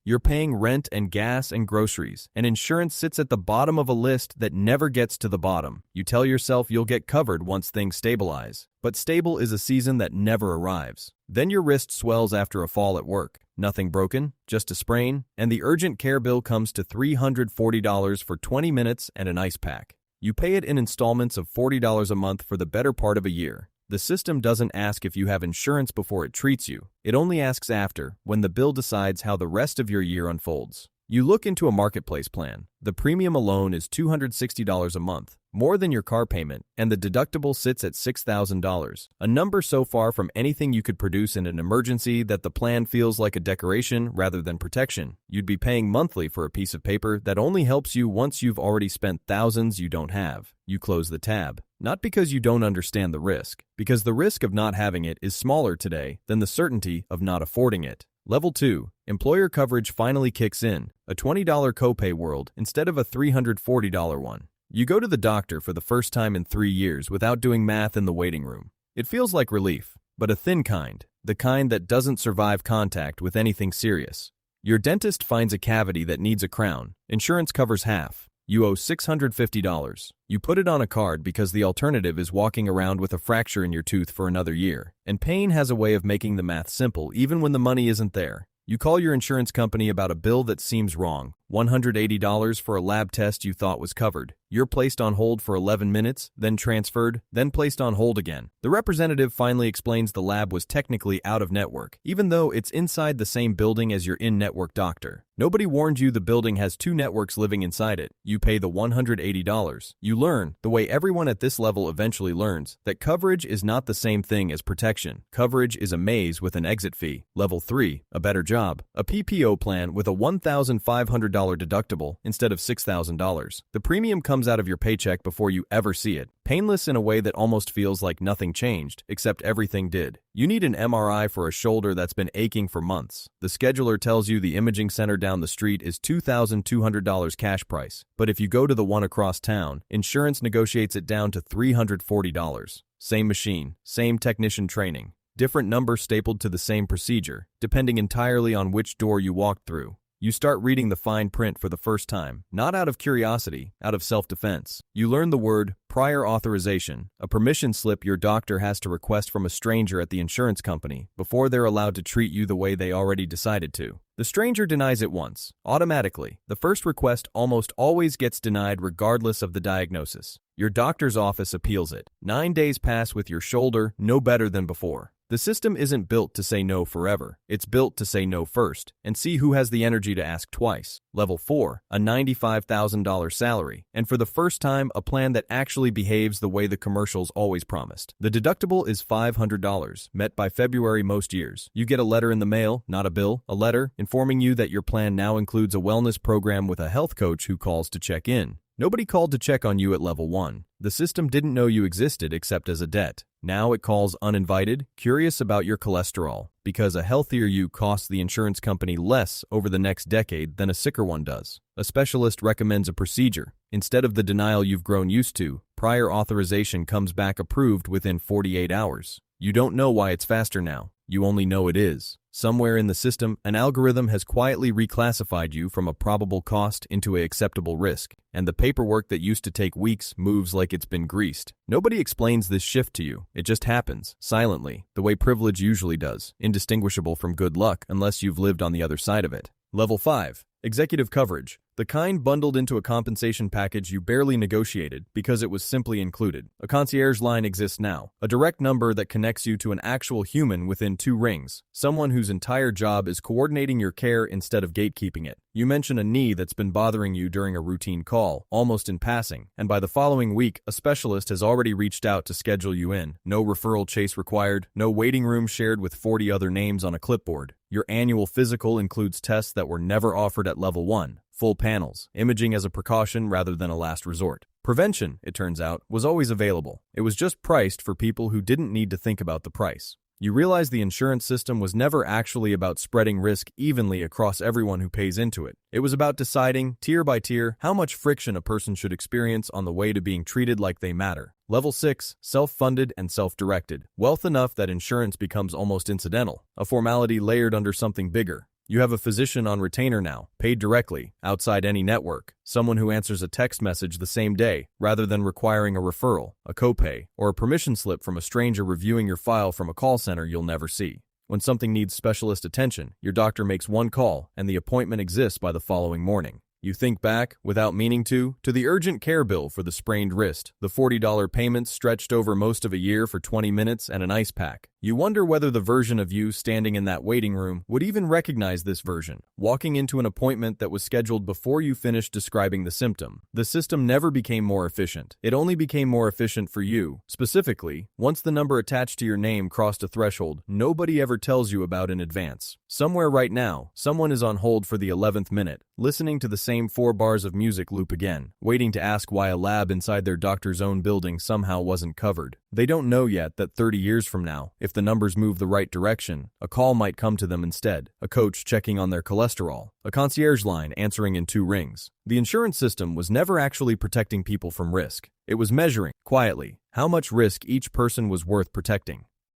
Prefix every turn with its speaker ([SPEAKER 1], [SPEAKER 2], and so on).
[SPEAKER 1] You're paying rent and gas and groceries, and insurance sits at the bottom of a list that never gets to the bottom. You tell yourself you'll get covered once things stabilize. But stable is a season that never arrives. Then your wrist swells after a fall at work. Nothing broken, just a sprain, and the urgent care bill comes to $340 for 20 minutes and an ice pack. You pay it in installments of $40 a month for the better part of a year. The system doesn't ask if you have insurance before it treats you. It only asks after, when the bill decides how the rest of your year unfolds. You look into a marketplace plan. The premium alone is $260 a month, more than your car payment, and the deductible sits at $6,000, a number so far from anything you could produce in an emergency that the plan feels like a decoration rather than protection. You'd be paying monthly for a piece of paper that only helps you once you've already spent thousands you don't have. You close the tab. Not because you don't understand the risk, because the risk of not having it is smaller today than the certainty of not affording it. Level 2. Employer coverage finally kicks in, a $20 copay world instead of a $340 one. You go to the doctor for the first time in 3 years without doing math in the waiting room. It feels like relief, but a thin kind, the kind that doesn't survive contact with anything serious. Your dentist finds a cavity that needs a crown. Insurance covers half. You owe $650. You put it on a card because the alternative is walking around with a fracture in your tooth for another year. And pain has a way of making the math simple even when the money isn't there. You call your insurance company about a bill that seems wrong, $180 for a lab test you thought was covered. You're placed on hold for 11 minutes, then transferred, then placed on hold again. The representative finally explains the lab was technically out of network, even though it's inside the same building as your in-network doctor. Nobody warned you the building has 2 networks living inside it. You pay the $180. You learn, the way everyone at this level eventually learns, that coverage is not the same thing as protection. Coverage is a maze with an exit fee. Level 3, a better job. A PPO plan with a $1,500 deductible instead of $6,000. The premium comes out of your paycheck before you ever see it. Painless in a way that almost feels like nothing changed, except everything did. You need an MRI for a shoulder that's been aching for months. The scheduler tells you the imaging center down the street is $2,200 cash price. But if you go to the one across town, insurance negotiates it down to $340. Same machine, same technician training, different number stapled to the same procedure, depending entirely on which door you walked through. You start reading the fine print for the first time, not out of curiosity, out of self-defense. You learn the word prior authorization, a permission slip your doctor has to request from a stranger at the insurance company before they're allowed to treat you the way they already decided to. The stranger denies it once, automatically. The first request almost always gets denied regardless of the diagnosis. Your doctor's office appeals it. 9 days pass with your shoulder no better than before. The system isn't built to say no forever. It's built to say no first and see who has the energy to ask twice. Level 4, a $95,000 salary, and for the first time, a plan that actually behaves the way the commercials always promised. The deductible is $500, met by February most years. You get a letter in the mail, not a bill, a letter informing you that your plan now includes a wellness program with a health coach who calls to check in. Nobody called to check on you at level 1. The system didn't know you existed except as a debt. Now it calls uninvited, curious about your cholesterol, because a healthier you costs the insurance company less over the next decade than a sicker one does. A specialist recommends a procedure. Instead of the denial you've grown used to, prior authorization comes back approved within 48 hours. You don't know why it's faster now. You only know it is. Somewhere in the system, an algorithm has quietly reclassified you from a probable cost into an acceptable risk, and the paperwork that used to take weeks moves like it's been greased. Nobody explains this shift to you. It just happens, silently, the way privilege usually does, indistinguishable from good luck unless you've lived on the other side of it. Level 5. Executive coverage. The kind bundled into a compensation package you barely negotiated because it was simply included. A concierge line exists now, a direct number that connects you to an actual human within 2 rings, someone whose entire job is coordinating your care instead of gatekeeping it. You mention a knee that's been bothering you during a routine call, almost in passing, and by the following week, a specialist has already reached out to schedule you in. No referral chase required, no waiting room shared with 40 other names on a clipboard. Your annual physical includes tests that were never offered at level 1. Full panels, imaging as a precaution rather than a last resort. Prevention, it turns out, was always available. It was just priced for people who didn't need to think about the price. You realize the insurance system was never actually about spreading risk evenly across everyone who pays into it. It was about deciding, tier by tier, how much friction a person should experience on the way to being treated like they matter. Level 6, self-funded and self-directed. Wealth enough that insurance becomes almost incidental, a formality layered under something bigger. You have a physician on retainer now, paid directly, outside any network, someone who answers a text message the same day, rather than requiring a referral, a copay, or a permission slip from a stranger reviewing your file from a call center you'll never see. When something needs specialist attention, your doctor makes one call, and the appointment exists by the following morning. You think back, without meaning to the urgent care bill for the sprained wrist, the $40 payment stretched over most of a year for 20 minutes, and an ice pack. You wonder whether the version of you standing in that waiting room would even recognize this version, walking into an appointment that was scheduled before you finished describing the symptom. The system never became more efficient. It only became more efficient for you. Specifically, once the number attached to your name crossed a threshold nobody ever tells you about in advance. Somewhere right now, someone is on hold for the 11th minute, listening to the same 4 bars of music loop again, waiting to ask why a lab inside their doctor's own building somehow wasn't covered. They don't know yet that 30 years from now, if the numbers move the right direction, a call might come to them instead, a coach checking on their cholesterol, a concierge line answering in 2 rings. The insurance system was never actually protecting people from risk. It was measuring, quietly, how much risk each person was worth protecting.